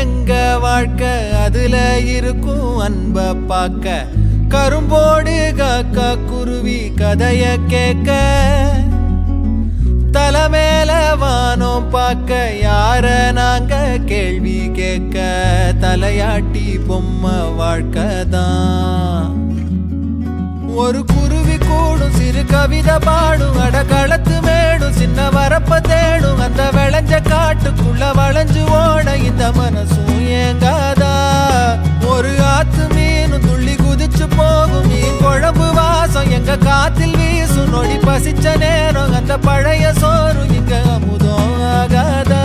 எங்க வாழ்க்கை அதுல இருக்கும் அன்ப பாக்க கரும்போடு காக்கா குருவி கதைய கேட்க தலைமேல வானம் பார்க்க யார நாங்க கேள்வி கேட்க தலையாட்டி பொம்மை வாழ்க்கை தான். ஒரு குருவி கூடும் சிறு கவிதை பாடும் அடகளத்து மேடும் சின்ன வரப்ப தேடும் அந்த விளைஞ்ச காட்டுக்குள்ள வளைஞ்சு ஓட இந்த மனசும் ஏங்காதா. ஒரு ஆத்து மீனும் துள்ளி குதிச்சு போகும் மீன் குழம்பு வாசம் எங்க காத்தில் வீசும் நொடி பசிச்ச நேரம் அந்த பழைய சோறு இங்க அமுதம் ஆகாதா.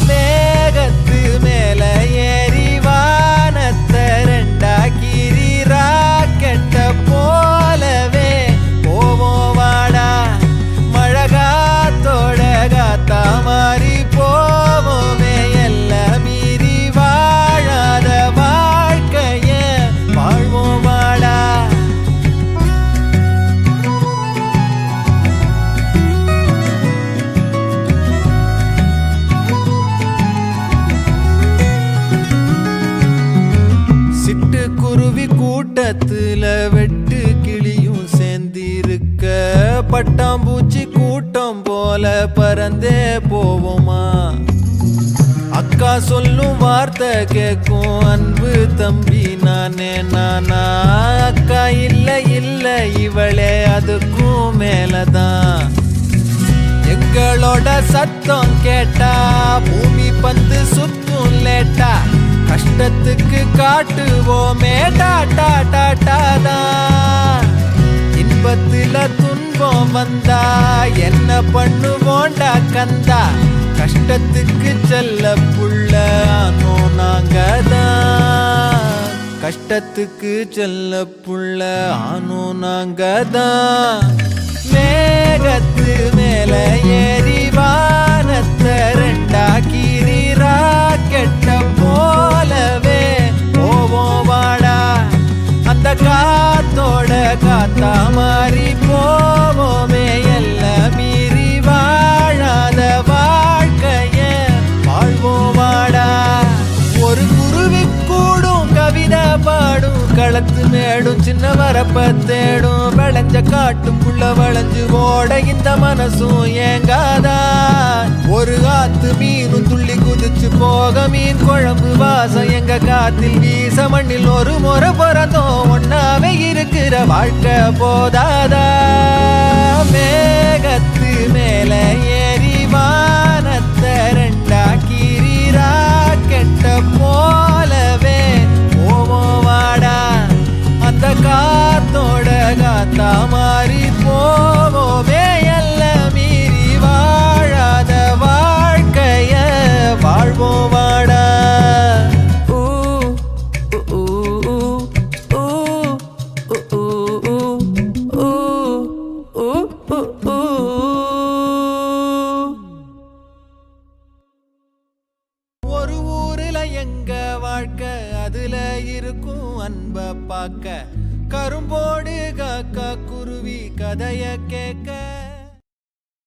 மேகத்து மேல ஏறி வானத்தை ரெண்டாக்கிரி ராக்கெட்ட போலவே போவோம் வாடா. மழகாத்தோட காத்தா மாறி போவோமே எல்லாம் மீறி வாழாத வாழ்க்கைய வாழ்வோம் வாடா. சிட்டுக்குருவி கூட்டத்துல வெட்டு கிளியும் சேர்ந்திருக்க பட்டாம்பூச்சி கூட்டம் போல பறந்தே போவோமா. அக்கா சொல்லும் வார்த்தை கேட்கும் அன்பு தம்பி நானே நானா. அக்கா இல்ல இல்ல இவளே அதுக்கும் மேலதான். எங்களோட சத்தம் கேட்டா பூமி பந்து சுத்தும் லேட்டா. கஷ்டத்துக்கு காட்டுவோமே டாட்டா டாட்டாதான். இன்பத்துல துன்பம் வந்தா என்ன பண்ணுவோண்டா கந்தா. கஷ்டத்துக்கு செல்ல புள்ள ஆனோ நாங்கதான். கஷ்டத்துக்கு செல்ல புள்ள ஆனோ நாங்கதான். மேகத்து மேல ஏறி வானத்தை ரெண்டாக்கிரி ராக்கெட்ட போலவே போவோம் வாடா. அந்த காத்தோட காத்தா மாறி போவோமே எல்லாம் மீறி வாழாத வாழ்க்கைய வாழ்வோம் வாடா. ஒரு குருவி கூடும் கவிதை பாடும் களத்து மேடும் சின்ன வரப்ப தேடும் விளைஞ்ச காட்டுக்குள்ள வளைஞ்சு ஓட இந்த மனசும் ஏங்காதா. ஒரு ஆத்து மீனும் துள்ளி குதிச்சு போக மீன் குழம்பு வாசம் எங்க காத்தில் வீச மண்ணில் ஒரு முறை பிறந்தோம் ஒன்னாவே இருக்கிற வாழ்க்கை போதாதா. மேகத்து மேல ஏறி வானத்தை ரெண்டாக்கிரி ராக்கெட்ட போலவே போவோம் வாடா. அந்த காத்தோட காத்தா மாறி போவோமே எல்லாம் மீறி வாழாத வாழ்க்கைய வாழ்வோம் வாடா. ஒரு ஊருல எங்க வாழ்க்கை அதுல இருக்கும் அன்ப பாக்க கரும்போடு காக்கா குருவி கதைய கேட்க